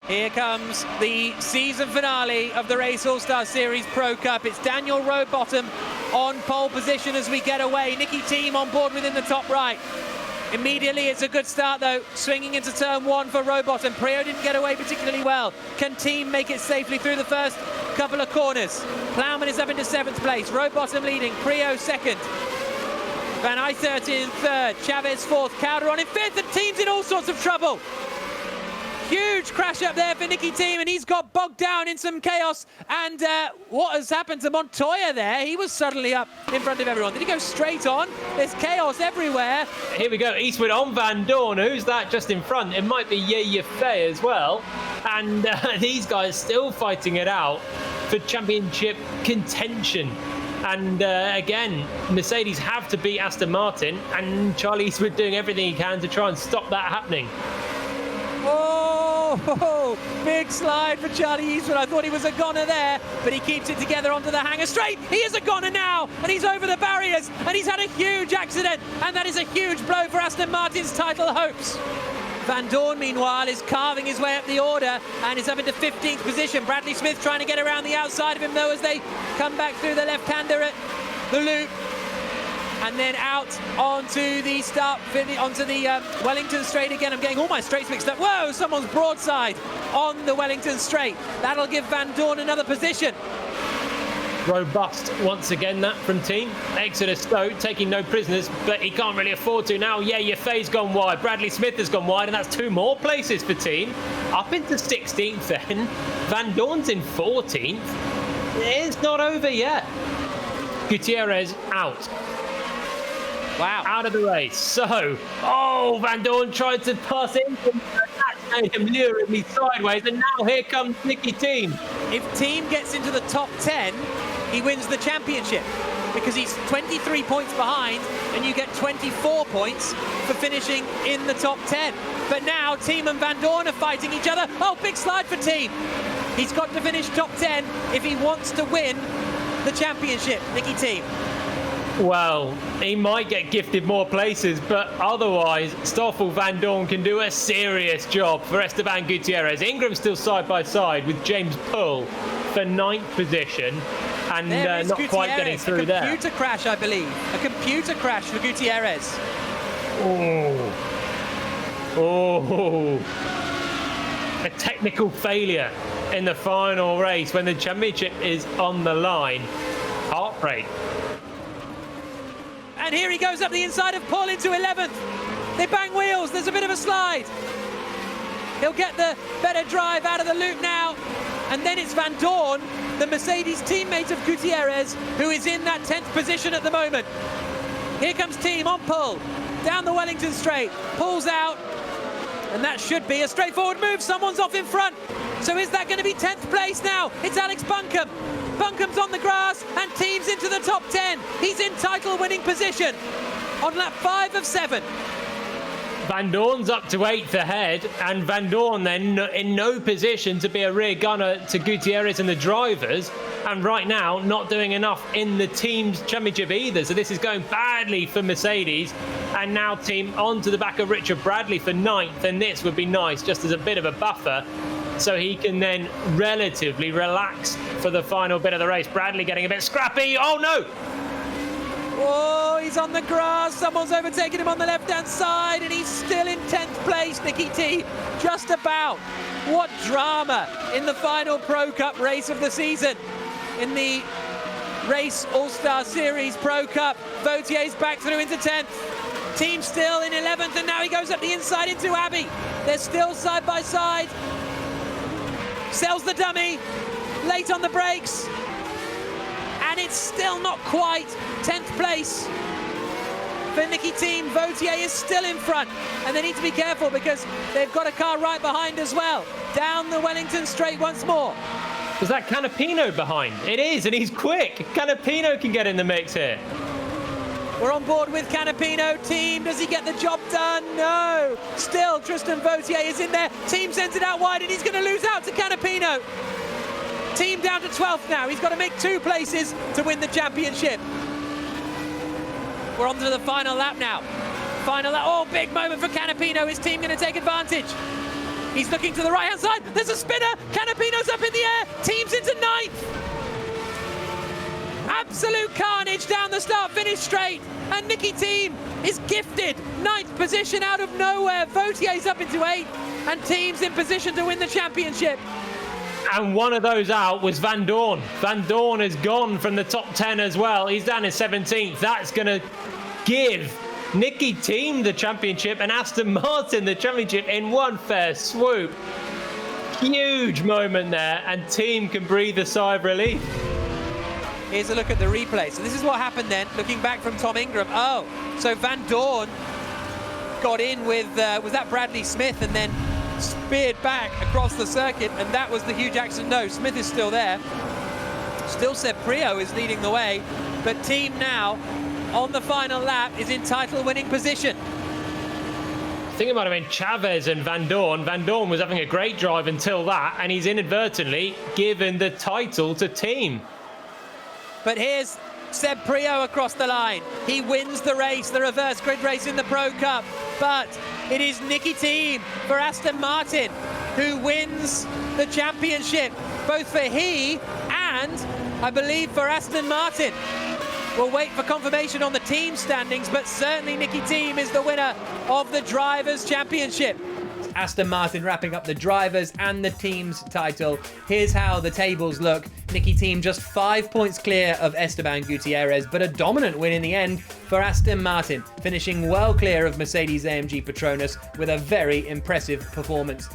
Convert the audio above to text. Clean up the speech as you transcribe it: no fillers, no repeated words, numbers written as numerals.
Here comes the season finale of the Race All-Star Series Pro Cup. It's Daniel Rowbottom on pole position as we get away. Nicki Thiim on board within the top right. Immediately, it's a good start, though, swinging into turn one for Rowbottom. Prio didn't get away particularly well. Can Thiim make it safely through the first couple of corners? Plowman is up into 7th place. Rowbottom leading, Prio 2nd. Van Uitert in 3rd, Chavez 4th, Calderon in 5th, and Thiim's in all sorts of trouble. Huge crash up there for Nicki Thiim, and he's got bogged down in some chaos. And what has happened to Montoya there? He was suddenly up in front of everyone. Did he go straight on? There's chaos everywhere. Here we go, Eastwood on Van Dorn. Who's that just in front? It might be Ye Fei as well. And these guys still fighting it out for championship contention. And again, Mercedes have to beat Aston Martin, and Charlie Eastwood doing everything he can to try and stop that happening. Oh, big slide for Charlie Eastwood. I thought he was a goner there, but he keeps it together onto the hanger straight. He is a goner now, and he's over the barriers, and he's had a huge accident, and that is a huge blow for Aston Martin's title hopes. Van Dorn, meanwhile, is carving his way up the order and is up into 15th position. Bradley Smith trying to get around the outside of him, though, as they come back through the left-hander at the loop. And then out onto the onto the Wellington straight again. I'm getting all my straights mixed up. Whoa, someone's broadside on the Wellington straight. That'll give Van Dorn another position. Robust once again, that from Thiim. Exeter Stowe taking no prisoners, but he can't really afford to now. Yeah, Fei's gone wide. Bradley Smith has gone wide, and that's 2 more places for Thiim. Up into 16th then. Van Dorn's in 14th. It's not over yet. Gutierrez out. Wow. Out of the race. So, Van Dorn tried to pass in. That made him luringly sideways, and now here comes Nicki Thiim. If Thiim gets into the top 10, he wins the championship, because he's 23 points behind, and you get 24 points for finishing in the top 10. But now Thiim and Van Dorn are fighting each other. Oh, big slide for Thiim. He's got to finish top 10 if he wants to win the championship, Nicki Thiim. Well, he might get gifted more places, but otherwise, Stoffel Van Dorn can do a serious job for Esteban Gutierrez. Ingram's still side by side with James Pull for 9th position, and not Gutierrez, quite getting through there. A computer crash, I believe. A computer crash for Gutierrez. A technical failure in the final race when the championship is on the line. Heartbreak. And here he goes up the inside of Paul into 11th. They bang wheels, there's a bit of a slide. He'll get the better drive out of the loop now. And then it's Van Dorn, the Mercedes teammate of Gutierrez, who is in that 10th position at the moment. Here comes Thiim on pull, down the Wellington straight, pulls out, and that should be a straightforward move. Someone's off in front. So is that going to be 10th place now? It's Alex Buncombe. Buncombe's on the grass, and Thiim's into the top 10. He's in title-winning position on lap 5 of 7. Van Dorn's up to 8th ahead, and Van Dorn then in no position to be a rear gunner to Gutierrez and the drivers, and right now not doing enough in the team's championship either. So this is going badly for Mercedes, and now Thiim onto the back of Richard Bradley for 9th, and this would be nice just as a bit of a buffer, so he can then relatively relax for the final bit of the race. Bradley getting a bit scrappy. Oh no! Oh, he's on the grass. Someone's overtaken him on the left-hand side, and he's still in 10th place, Nicki Thiim. Just about. What drama in the final Pro Cup race of the season. In the Race All-Star Series Pro Cup, Vautier's back through into 10th. Thiim still in 11th, and now he goes up the inside into Abbey. They're still side by side. Sells the dummy, late on the brakes, and it's still not quite 10th place for Nicki Thiim. Vautier is still in front, and they need to be careful because they've got a car right behind as well. Down the Wellington straight once more. Was that Canapino behind? It is, and he's quick. Canapino can get in the mix here. We're on board with Canapino. Thiim, does he get the job done? No. Still, Tristan Vautier is in there. Thiim sends it out wide, and he's going to lose out to Canapino. Thiim down to 12th now. He's got to make 2 places to win the championship. We're on to the final lap now. Final lap. Oh, big moment for Canapino. Is Thiim going to take advantage? He's looking to the right-hand side. There's a spinner. Canapino's up in the air. Team's into 9th. Absolute carnage down the start-finish straight. And Nicki Thiim is gifted 9th position out of nowhere. Vautier's up into 8th. And Thiim's in position to win the championship. And one of those out was Van Dorn. Van Dorn has gone from the top 10 as well. He's down in 17th. That's going to give Nicki Thiim the championship and Aston Martin the championship in one fair swoop. Huge moment there, and Thiim can breathe a sigh of relief. Here's a look at the replay. So this is what happened then, looking back from Tom Ingram. Oh, so Van Dorn got in with, was that Bradley Smith, and then speared back across the circuit, and that was the huge accident. No, Smith is still there. Still Seb Prio is leading the way, but Thiim now on the final lap is in title winning position. I think it might have been Chavez and Van Dorn. Van Dorn was having a great drive until that, and he's inadvertently given the title to Thiim. But here's Seb Prio across the line. He wins the race, the reverse grid race in the Pro Cup. But it is Nicki Thiim for Aston Martin who wins the championship, both for he and, I believe, for Aston Martin. We'll wait for confirmation on the team standings, but certainly Nicki Thiim is the winner of the Drivers' Championship. Aston Martin wrapping up the drivers and the team's title. Here's how the tables look. Nicki Thiim just 5 points clear of Esteban Gutierrez, but a dominant win in the end for Aston Martin, finishing well clear of Mercedes-AMG Petronas with a very impressive performance.